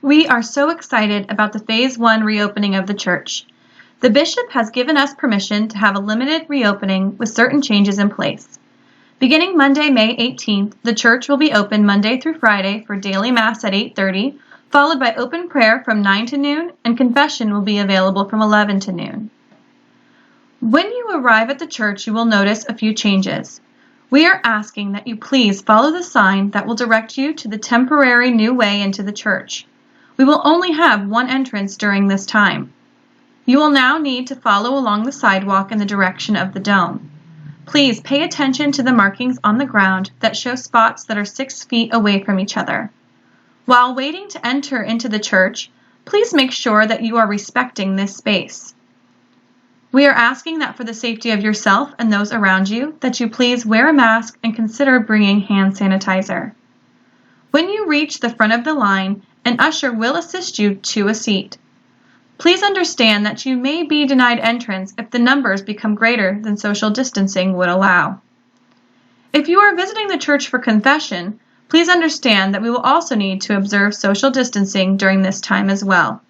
We are so excited about the Phase 1 reopening of the church. The bishop has given us permission to have a limited reopening with certain changes in place. Beginning Monday, May 18th, the church will be open Monday through Friday for daily Mass at 8:30, followed by open prayer from 9 to noon, and confession will be available from 11 to noon. When you arrive at the church, you will notice a few changes. We are asking that you please follow the sign that will direct you to the temporary new way into the church. We will only have one entrance during this time. You will now need to follow along the sidewalk in the direction of the dome. Please pay attention to the markings on the ground that show spots that are 6 feet away from each other. While waiting to enter into the church, please make sure that you are respecting this space. We are asking that for the safety of yourself and those around you, that you please wear a mask and consider bringing hand sanitizer. When you reach the front of the line, an usher will assist you to a seat. Please understand that you may be denied entrance if the numbers become greater than social distancing would allow. If you are visiting the church for confession, please understand that we will also need to observe social distancing during this time as well.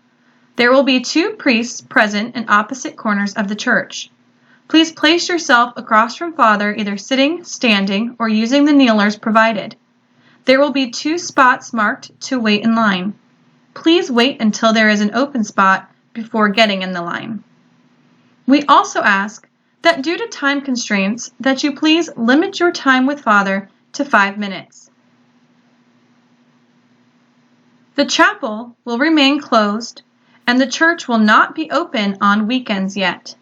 There will be 2 priests present in opposite corners of the church. Please place yourself across from Father, either sitting, standing, or using the kneelers provided. There will be 2 spots marked to wait in line. Please wait until there is an open spot before getting in the line. We also ask that due to time constraints, that you please limit your time with Father to 5 minutes. The chapel will remain closed, and the church will not be open on weekends yet.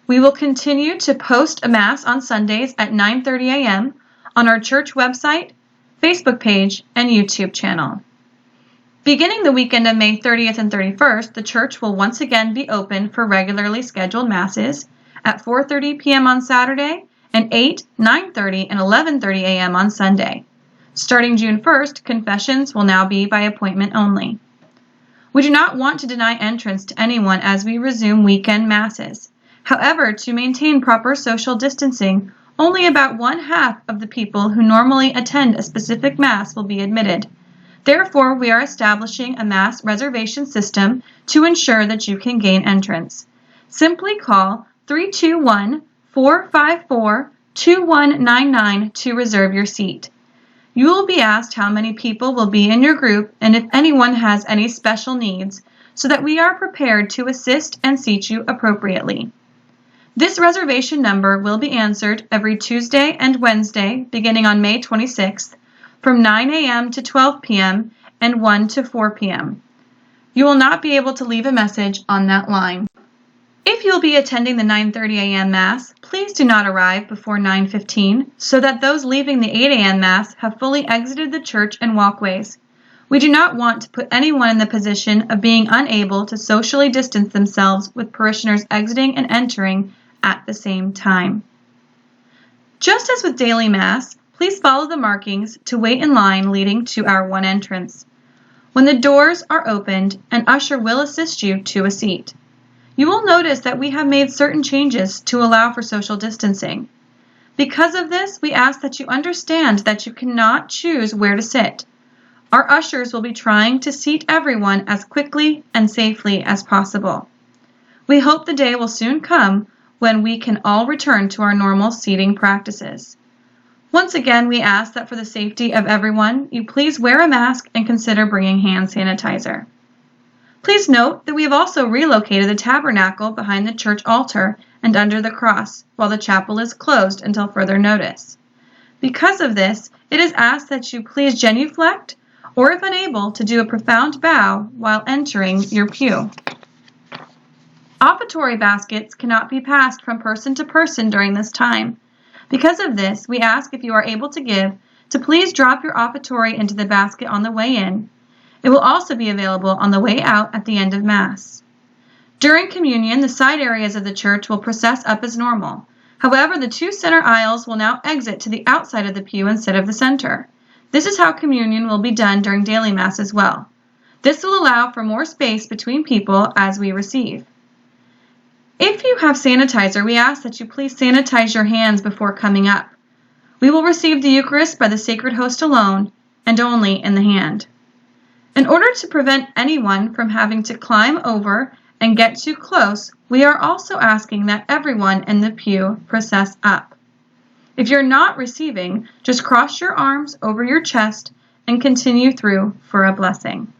We will continue to post a Mass on Sundays at 9:30 a.m. on our church website, Facebook page, and YouTube channel. Beginning the weekend of May 30th and 31st, the church will once again be open for regularly scheduled Masses at 4:30 p.m. on Saturday and 8, 9:30, and 11:30 a.m. on Sunday. Starting June 1st, confessions will now be by appointment only. We do not want to deny entrance to anyone as we resume weekend Masses. However, to maintain proper social distancing, only about 1/2 of the people who normally attend a specific Mass will be admitted. Therefore, we are establishing a Mass reservation system to ensure that you can gain entrance. Simply call 321-454-2199 to reserve your seat. You will be asked how many people will be in your group and if anyone has any special needs, so that we are prepared to assist and seat you appropriately. This reservation number will be answered every Tuesday and Wednesday beginning on May 26th from 9 a.m. to 12 p.m. and 1 to 4 p.m. You will not be able to leave a message on that line. If you'll be attending the 9:30 a.m. Mass, please do not arrive before 9:15 so that those leaving the 8 a.m. Mass have fully exited the church and walkways. We do not want to put anyone in the position of being unable to socially distance themselves with parishioners exiting and entering at the same time. Just as with daily Mass, please follow the markings to wait in line leading to our one entrance. When the doors are opened, an usher will assist you to a seat. You will notice that we have made certain changes to allow for social distancing. Because of this, we ask that you understand that you cannot choose where to sit. Our ushers will be trying to seat everyone as quickly and safely as possible. We hope the day will soon come when we can all return to our normal seating practices. Once again, we ask that for the safety of everyone, you please wear a mask and consider bringing hand sanitizer. Please note that we have also relocated the tabernacle behind the church altar and under the cross, while the chapel is closed until further notice. Because of this, it is asked that you please genuflect, or if unable, to do a profound bow while entering your pew. Offertory baskets cannot be passed from person to person during this time. Because of this, we ask if you are able to give, to please drop your offertory into the basket on the way in. It will also be available on the way out at the end of Mass. During communion, the side areas of the church will process up as normal. However, the 2 center aisles will now exit to the outside of the pew instead of the center. This is how communion will be done during daily Mass as well. This will allow for more space between people as we receive. If you have sanitizer, we ask that you please sanitize your hands before coming up. We will receive the Eucharist by the sacred host alone and only in the hand. In order to prevent anyone from having to climb over and get too close, we are also asking that everyone in the pew process up. If you're not receiving, just cross your arms over your chest and continue through for a blessing.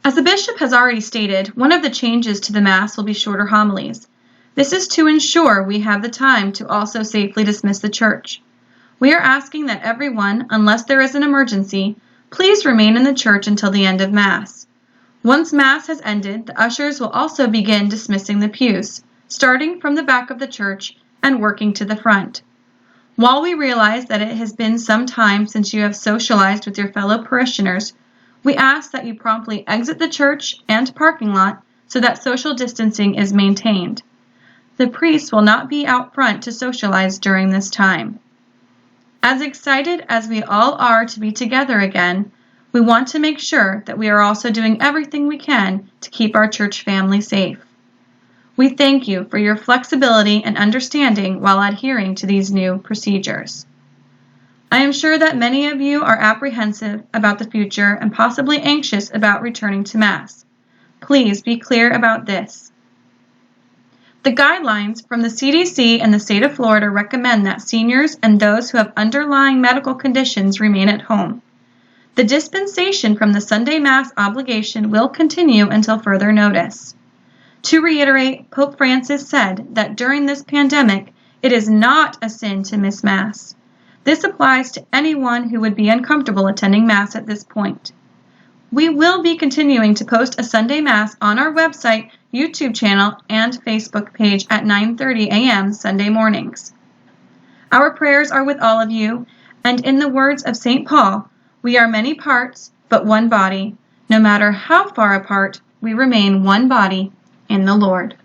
As the bishop has already stated, one of the changes to the Mass will be shorter homilies. This is to ensure we have the time to also safely dismiss the church. We are asking that everyone, unless there is an emergency, please remain in the church until the end of Mass. Once Mass has ended, the ushers will also begin dismissing the pews, starting from the back of the church and working to the front. While we realize that it has been some time since you have socialized with your fellow parishioners, we ask that you promptly exit the church and parking lot so that social distancing is maintained. The priests will not be out front to socialize during this time. As excited as we all are to be together again, we want to make sure that we are also doing everything we can to keep our church family safe. We thank you for your flexibility and understanding while adhering to these new procedures. I am sure that many of you are apprehensive about the future and possibly anxious about returning to Mass. Please be clear about this. The guidelines from the CDC and the state of Florida recommend that seniors and those who have underlying medical conditions remain at home. The dispensation from the Sunday Mass obligation will continue until further notice. To reiterate, Pope Francis said that during this pandemic, it is not a sin to miss Mass. This applies to anyone who would be uncomfortable attending Mass at this point. We will be continuing to post a Sunday Mass on our website, YouTube channel, and Facebook page at 9:30 a.m. Sunday mornings. Our prayers are with all of you, and in the words of St. Paul, we are many parts, but one body. No matter how far apart, we remain one body in the Lord.